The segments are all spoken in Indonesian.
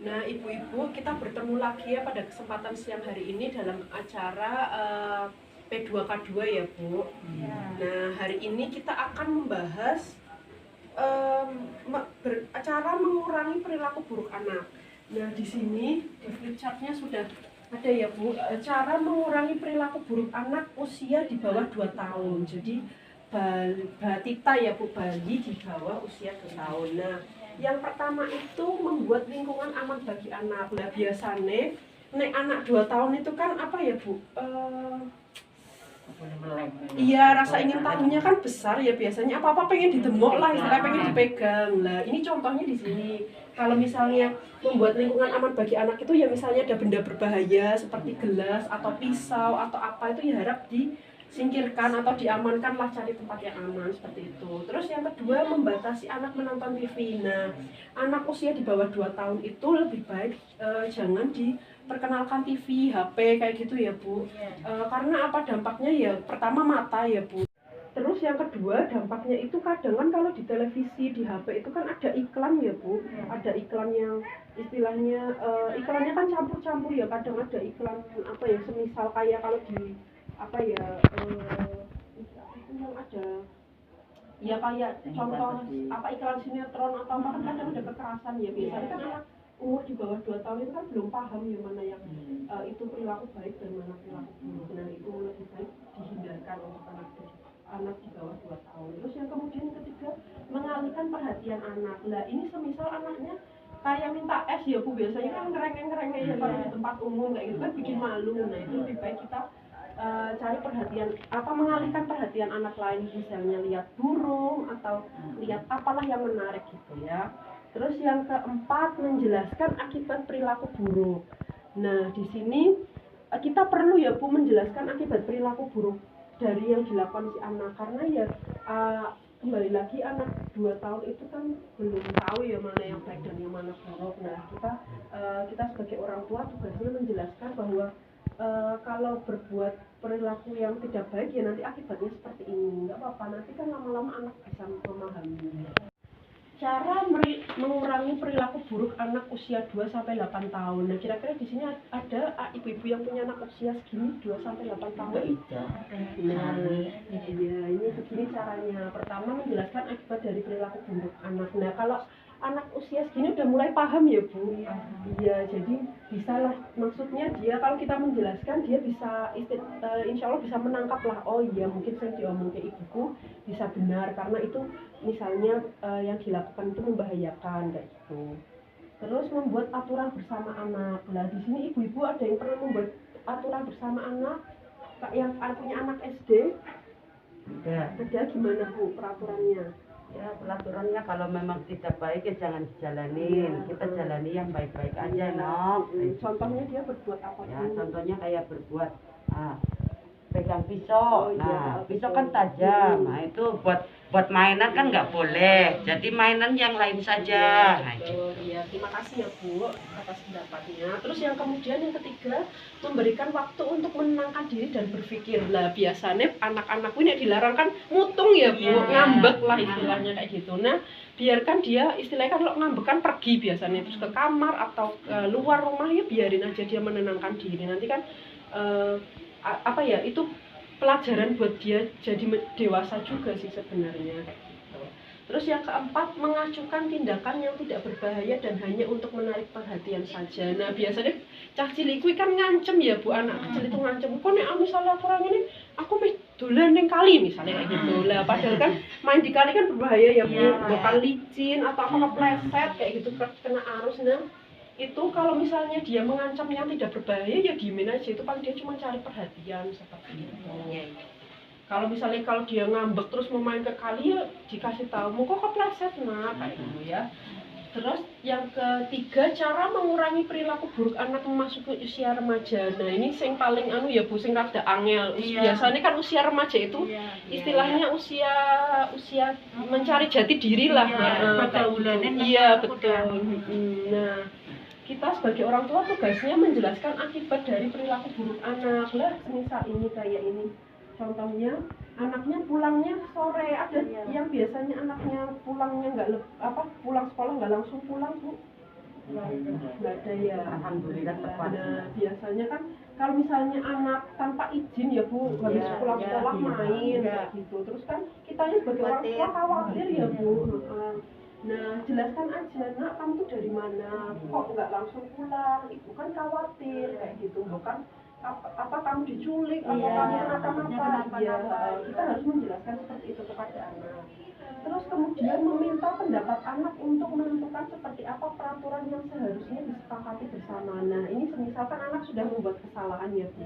Nah, ibu-ibu, kita bertemu lagi ya pada kesempatan siang hari ini dalam acara P2K2 ya, Bu. Ya. Nah, hari ini kita akan membahas cara mengurangi perilaku buruk anak. Nah, di sini di flipchartnya sudah ada ya, Bu, cara mengurangi perilaku buruk anak usia di bawah 2 tahun. Jadi batita ya, Bu, bayi di bawah usia 2 tahun. Nah, yang pertama itu membuat lingkungan aman bagi anak. Nah, biasanya nek anak 2 tahun itu kan apa ya, Bu? Iya, rasa ingin tahunya kan besar ya, biasanya apa-apa pengen didemok lah, istilahnya pengen dipegang. Lah, ini contohnya di sini. Kalau misalnya membuat lingkungan aman bagi anak itu ya misalnya ada benda berbahaya seperti gelas atau pisau atau apa, itu ya harap disingkirkan atau diamankan lah, cari tempat yang aman seperti itu. Terus yang kedua, membatasi anak menonton TV. Nah, anak usia di bawah 2 tahun itu lebih baik jangan diperkenalkan TV, HP kayak gitu ya, Bu. Karena apa dampaknya ya, pertama mata ya, Bu. Terus yang kedua dampaknya itu kadang kan kalau di televisi, di HP itu kan ada iklan ya, Bu. Ada iklan yang istilahnya iklannya kan campur-campur ya, kadang ada iklan apa ya, semisal kayak kalau di apa ya itu yang ada ya kayak contoh apa iklan sinetron atau apa, kan kadang ada kekerasan ya, biasanya kan anak umur di bawah 2 tahun itu kan belum paham ya mana yang itu perilaku baik dan mana perilaku buruk. Nah, itu lebih baik dihindarkan untuk anak di bawah 2 tahun. Terus yang kemudian ketiga, mengalihkan perhatian anak. Lah, ini semisal anaknya kayak minta es ya, Bu, biasanya kan ngerengek-ngerengek ya kalau di tempat umum kayak gitu kan bikin malu. Nah, itu lebih baik kita cari perhatian apa, mengalihkan perhatian anak lain, misalnya lihat burung atau lihat apalah yang menarik gitu ya. Terus yang keempat, menjelaskan akibat perilaku buruk. Nah, di sini kita perlu ya, Bu, menjelaskan akibat perilaku buruk dari yang dilakukan si anak, karena ya kembali lagi anak 2 tahun itu kan belum tahu ya mana yang baik dan yang mana buruk. Nah, kita sebagai orang tua tugasnya menjelaskan bahwa kalau berbuat perilaku yang tidak baik ya nanti akibatnya seperti ini, nggak apa-apa, nanti kan lama-lama anak bisa memahami. Cara mengurangi perilaku buruk anak usia 2 sampai 8 tahun. Nah, kira-kira di sini ada ibu-ibu yang punya anak usia segini 2 sampai 8 tahun. Nah, iya, ini begini caranya. Pertama, menjelaskan akibat dari perilaku buruk anak. Nah, kalau anak usia segini udah mulai paham ya, Bu. Iya, jadi bisa lah, maksudnya dia kalau kita menjelaskan dia bisa insya Allah bisa menangkap lah, oh iya mungkin saya diomong ke ibuku bisa benar, karena itu misalnya yang dilakukan itu membahayakan kayak gitu. Terus membuat aturan bersama anak. Nah, di sini ibu-ibu ada yang pernah membuat aturan bersama anak yang punya anak SD? Ada, gimana, Bu, peraturannya? Ya, peraturannya kalau memang tidak baik ya jangan dijalanin. Kita jalani yang baik-baik aja, Nok. Contohnya dia berbuat apa? Ya, contohnya kayak berbuat pegang pisau. Nah, pisau kan tajam. Nah, itu buat mainan kan nggak boleh. Jadi mainan yang lain saja. Nah, gitu. Ya, terima kasih ya, Bu, atas pendapatnya. Terus yang kemudian yang ketiga, memberikan waktu untuk menenangkan diri dan berpikir. Lah, biasanya anak-anak ini dilarang kan mutung ya, Bu, ngambek lah istilahnya kayak gitu. Nah, biarkan dia istilahnya kalau ngambek kan pergi biasanya, terus ke kamar atau luar rumah, ya biarin aja dia menenangkan diri. Nanti kan apa ya, itu pelajaran buat dia jadi dewasa juga sih sebenarnya. Terus yang keempat, mengacukan tindakan yang tidak berbahaya dan hanya untuk menarik perhatian saja. Nah, biasanya cah cilik kuwi kan ngancem ya, Bu, anak kecil itu ngancem. Kok nek misalnya kurang ini aku meh dolan ning kali misalnya kayak gitu. Lah, padahal kan main di kali kan berbahaya ya, Bu. Bakal licin atau apa kepleset kayak gitu, kena arus. Nah, itu kalau misalnya dia mengancam yang tidak berbahaya ya diemin aja, itu paling dia cuma cari perhatian seperti itu. Kalau misalnya kalau dia ngambek terus mau main ke kali ya dikasih tahu, mau kok kepleset nak kayak gitu ya. Terus yang ketiga, cara mengurangi perilaku buruk anak memasuki usia remaja. Nah, ini yang paling ya, Bu, sing rada angel. Biasanya kan usia remaja itu istilahnya usia mencari jati diri lah. Iya, betul. Nah, kita sebagai orang tua tugasnya menjelaskan akibat dari perilaku buruk anak. Lah, misal ini kayak ini. Contohnya, anaknya pulangnya sore, ada yang biasanya anaknya pulangnya pulang sekolah nggak langsung pulang, Bu. nggak ada ya. Alhamdulillah tepat. Nah, biasanya kan kalau misalnya anak tanpa izin ya Bu, habis pulang sekolah main kayak gitu. Terus kan kitanya sebagai orang tua khawatir ya Bu. Nah, jelaskan aja, nak kamu tuh dari mana? Kok nggak langsung pulang? Ibu kan khawatir kayak gitu, bukan apa kamu diculik atau kamu kenapa-napa? Ya, kita harus menjelaskan seperti itu kepada anak. Terus kemudian meminta pendapat anak untuk menentukan seperti apa peraturan yang seharusnya disepakati bersama. Nah, ini misalkan anak sudah membuat kesalahan ya Bu.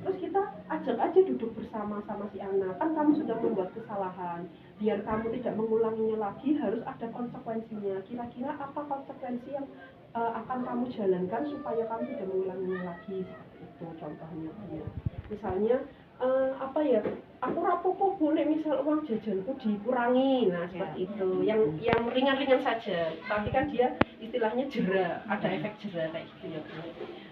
Terus kita ajak aja duduk bersama sama si anak. Kan kamu sudah membuat kesalahan. Biar kamu tidak mengulanginya lagi, harus ada konsekuensinya. Kira-kira apa konsekuensi yang akan kamu jalankan supaya kamu tidak mengulanginya lagi, seperti itu contohnya ya. Misalnya apa ya, aku rapopo boleh misal uang jajanku dikurangi, nah seperti itu, yang ringan-ringan saja, tapi kan dia istilahnya jera, ada efek jera kayak gitu ya.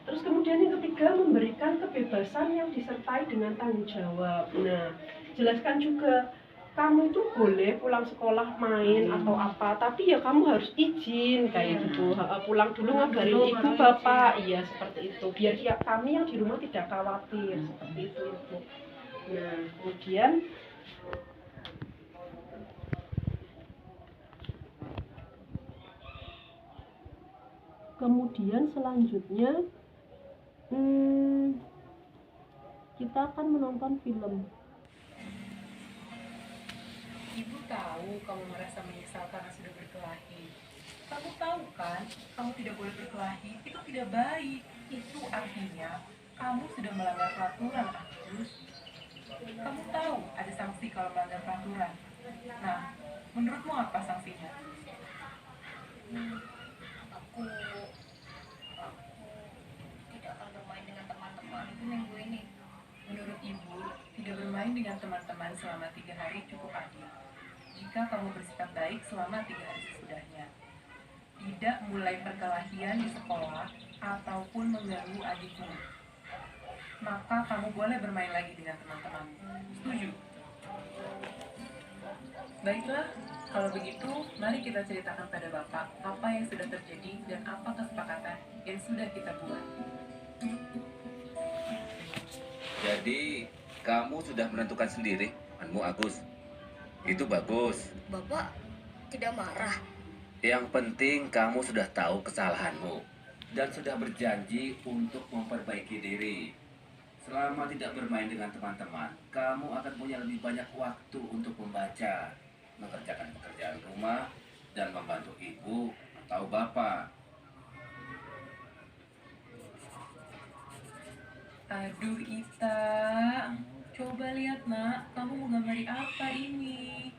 Terus kemudian yang ketiga, memberikan kebebasan yang disertai dengan tanggung jawab. Nah, jelaskan juga kamu itu boleh pulang sekolah main atau apa, tapi ya kamu harus izin kayak gitu. Pulang dulu ngabarin ibu bapak, iya seperti itu. Biar kami yang di rumah tidak khawatir, seperti itu Ibu. Nah, kemudian selanjutnya kita akan menonton film. Ibu tahu kamu merasa menyesal karena sudah berkelahi. Kamu tahu kan, kamu tidak boleh berkelahi, itu tidak baik. Itu artinya kamu sudah melanggar peraturan, Agus. Kamu tahu ada sanksi kalau melanggar peraturan. Nah, menurutmu apa sanksinya? Aku tidak akan bermain dengan teman-teman itu minggu ini. Menurut ibu, tidak bermain dengan teman-teman selama 3 hari cukup adil. Jika kamu bersikap baik selama 3 hari sesudahnya. Tidak mulai perkelahian di sekolah ataupun mengganggu adikmu. Maka kamu boleh bermain lagi dengan teman-temanmu. Setuju? Baiklah, kalau begitu, mari kita ceritakan pada Bapak apa yang sudah terjadi dan apa kesepakatan yang sudah kita buat. Jadi, kamu sudah menentukan sendiri, Anmu Agus. Itu bagus. Bapak tidak marah. Yang penting kamu sudah tahu kesalahanmu dan sudah berjanji untuk memperbaiki diri. Selama tidak bermain dengan teman-teman, kamu akan punya lebih banyak waktu untuk membaca, mengerjakan pekerjaan rumah, dan membantu ibu atau bapak. Aduh Ita, coba lihat nak, kamu mau gambari apa ini?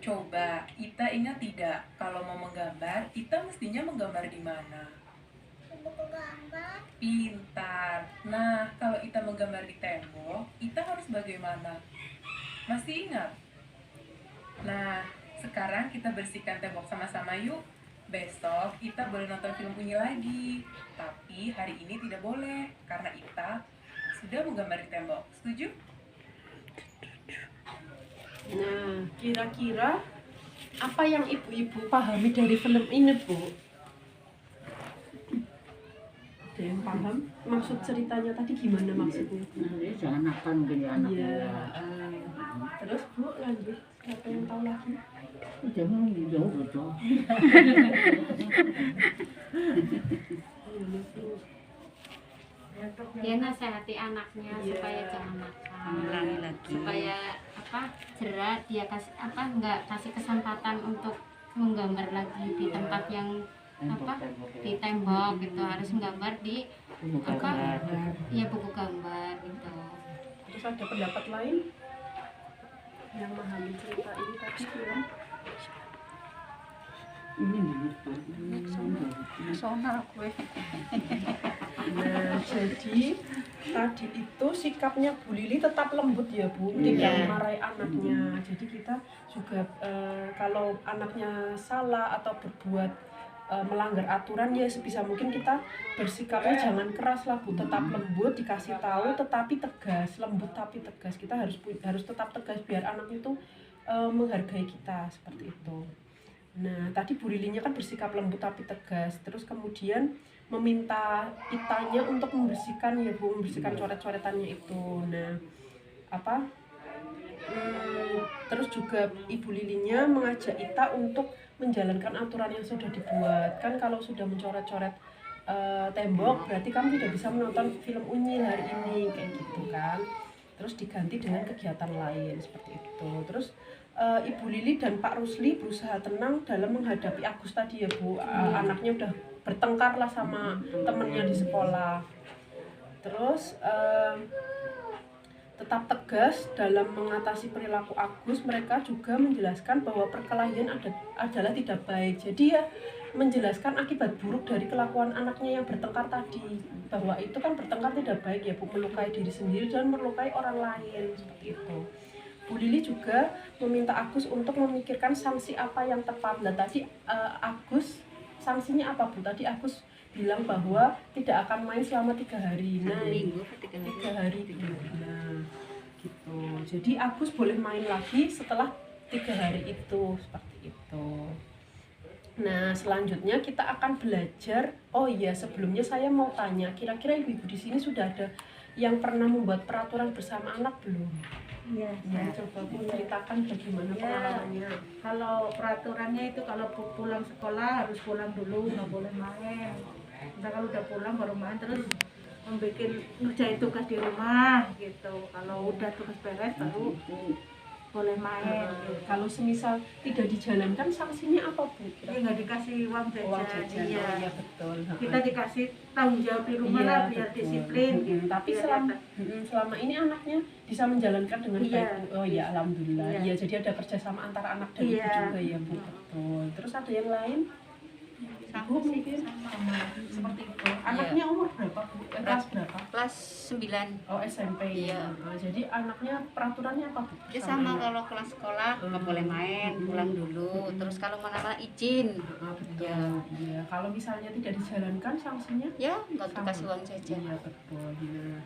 Coba, Ita ingat tidak, kalau mau menggambar, Ita mestinya menggambar di mana? Buku gambar. Pintar. Nah, kalau Ita menggambar di tembok, Ita harus bagaimana? Masih ingat? Nah, sekarang kita bersihkan tembok sama-sama yuk. Besok Ita boleh nonton film Unyi lagi. Tapi hari ini tidak boleh, karena Ita sudah menggambar di tembok. Setuju? Nah, kira-kira apa yang ibu-ibu pahami dari film ini, Bu? Ada yang paham? Maksud ceritanya tadi gimana maksudnya? Nanti jangan nakal mungkin ya anak Iya. Terus Bu, lanjut. Siapa yang tahu lagi? Jangan jauh betul. Dia nasihati anaknya supaya jangan nakal, supaya jerah, dia kasih nggak kasih kesempatan untuk menggambar lagi di tempat yang di tembok gitu, harus menggambar di buku gambar gitu. Terus ada pendapat lain yang memahami cerita ini tadi film? Nah, jadi tadi itu sikapnya Bu Lili tetap lembut ya Bu, tidak memarahi anaknya. Jadi kita juga kalau anaknya salah atau berbuat melanggar aturan, ya sebisa mungkin kita bersikapnya jangan keras lah Bu, tetap lembut, dikasih tahu tetapi tegas, lembut tapi tegas. Kita harus tetap tegas biar anak itu menghargai kita, seperti itu. Nah, tadi Bu Lilinya kan bersikap lembut tapi tegas. Terus kemudian meminta Itanya untuk membersihkan ya Bu, membersihkan coret-coretannya itu. Nah, apa? Terus juga Ibu Lilinya mengajak Ita untuk menjalankan aturan yang sudah dibuat. Kan kalau sudah mencoret-coret tembok, berarti kamu tidak bisa menonton film Unyil hari ini, kayak gitu kan. Terus diganti dengan kegiatan lain seperti itu. Terus Ibu Lili dan Pak Rusli berusaha tenang dalam menghadapi Agus tadi ya Bu. Anaknya udah bertengkar lah sama temennya di sekolah. Terus tetap tegas dalam mengatasi perilaku Agus, mereka juga menjelaskan bahwa perkelahian adalah tidak baik. Jadi ya menjelaskan akibat buruk dari kelakuan anaknya yang bertengkar tadi, bahwa itu kan bertengkar tidak baik ya Bu, melukai diri sendiri dan melukai orang lain seperti itu. Bu Lili juga meminta Agus untuk memikirkan sanksi apa yang tepat. Dan tadi Agus sanksinya apa Bu? Tadi Agus bilang bahwa tidak akan main selama 3 hari. Nah, 3 hari. Nah, gitu. Jadi Agus boleh main lagi setelah 3 hari itu, seperti itu. Nah, selanjutnya kita akan belajar. Oh iya, sebelumnya saya mau tanya, kira-kira ibu-ibu di sini sudah ada yang pernah membuat peraturan bersama anak belum? Iya. Nah, coba Bu ceritakan bagaimana pengalamannya. Kalau peraturannya itu kalau pulang sekolah harus pulang dulu, nggak boleh main. Nah, kalau udah pulang baru main, terus membuat ngerjain tugas di rumah gitu. Kalau udah tugas beres baru boleh main. Kalau semisal tidak dijalankan, sanksinya apa Bu? Jadi nggak dikasih uang jajan. Iya. Iya betul. Kita dikasih tanggung jawab di rumah Iya, lah biar betul. disiplin. Gitu. Tapi Biar selama ini anaknya bisa menjalankan dengan Iya. baik Bu. Oh ya, alhamdulillah. Iya. Iya, jadi ada kerjasama antara anak dan ibu Iya. juga ya Bu. Betul. Terus ada yang lain? Bu mungkin sama seperti itu. anaknya umur berapa Bu? Kelas berapa? Kelas 9. Oh SMP. Iya. Jadi anaknya peraturannya apa Bu? Ya sama kalau kelas sekolah nggak boleh main, pulang dulu. Terus kalau mana-mana izin. Betul. Ya. Iya. Kalau misalnya tidak dijalankan, sanksinya? Ya nggak Sama. dikasih uang jajan. Iya betul. Iya.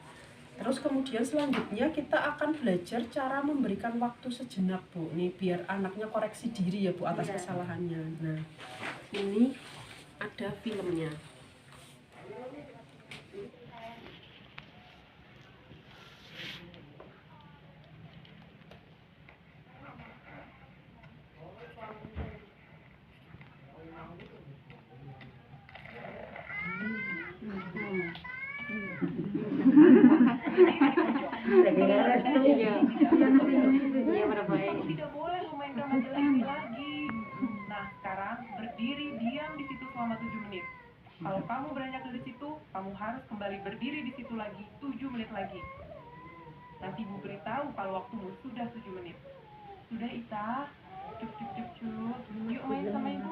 Terus kemudian selanjutnya kita akan belajar cara memberikan waktu sejenak Bu. Nih biar anaknya koreksi diri ya Bu atas Iya. kesalahannya. Nah ini ada filmnya. Iya berapa ya? Kamu tidak boleh memainkan majalah lagi. Nah, sekarang berdiri diam di situ selama 7 menit. Kalau kamu beranjak dari situ, kamu harus kembali berdiri di situ lagi 7 menit lagi. Nanti Ibu beritahu kalau waktumu sudah 7 menit. Sudah Ita? Cuk cuk cuk cuk. Yuk main sama Ibu.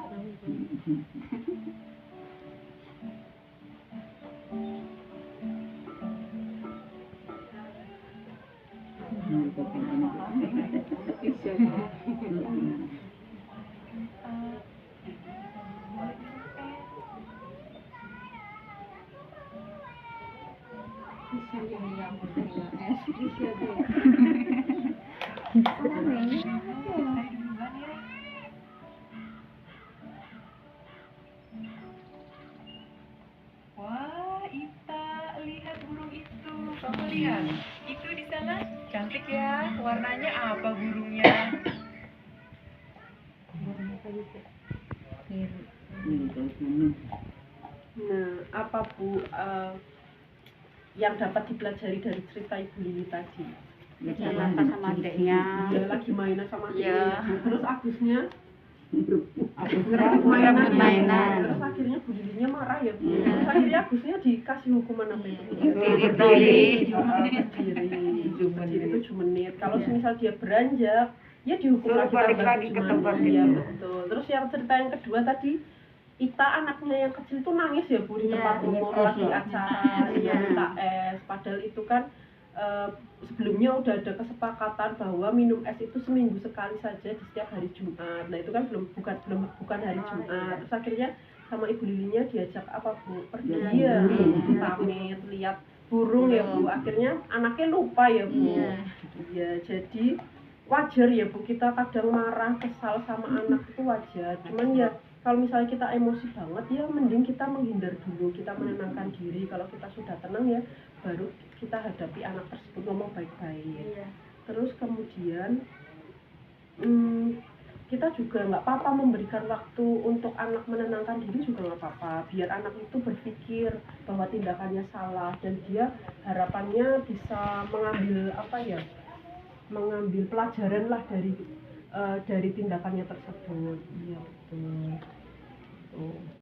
Wah, Ita, lihat burung itu. Kamu lihat, itu di sana cantik ya. Warnanya apa burungnya? Nah apa Bu yang dapat dipelajari dari cerita Ibu Lili tadi? Jalan pas sama adiknya. Dia lagi mainan sama Iya. adiknya. Terus Agusnya Mainan. Terus akhirnya Bu Lilinya marah ya Bu. Terus akhirnya Agusnya dikasih hukuman apa itu? Berdiri. Berdiri 7 menit. Kalau misal dia beranjak, ya dihukum Suruh lagi balik tambah lagi 7 ke menit. tempat Iya itu. betul. Terus yang cerita yang kedua tadi, Ita anaknya yang kecil itu nangis ya Bu di tempat umum lagi acara minta es. Padahal itu kan sebelumnya udah ada kesepakatan bahwa minum es itu seminggu sekali saja di setiap hari Jumat. Nah itu kan bukan hari Jumat. Terus akhirnya sama Ibu Lilinya diajak apa Bu? Pergi ya, pamit lihat burung ya Bu. Akhirnya anaknya lupa ya Bu. Iya, jadi wajar ya Bu, kita kadang marah, kesal sama anak itu wajar. Cuman ya kalau misalnya kita emosi banget ya mending kita menghindar dulu, kita menenangkan diri. Kalau kita sudah tenang ya baru kita hadapi anak tersebut, ngomong baik-baik. Terus kemudian kita juga nggak apa-apa memberikan waktu untuk anak menenangkan diri, juga nggak apa-apa, biar anak itu berpikir bahwa tindakannya salah dan dia harapannya bisa mengambil pelajaran lah dari tindakannya tersebut. Iya betul. Tuh.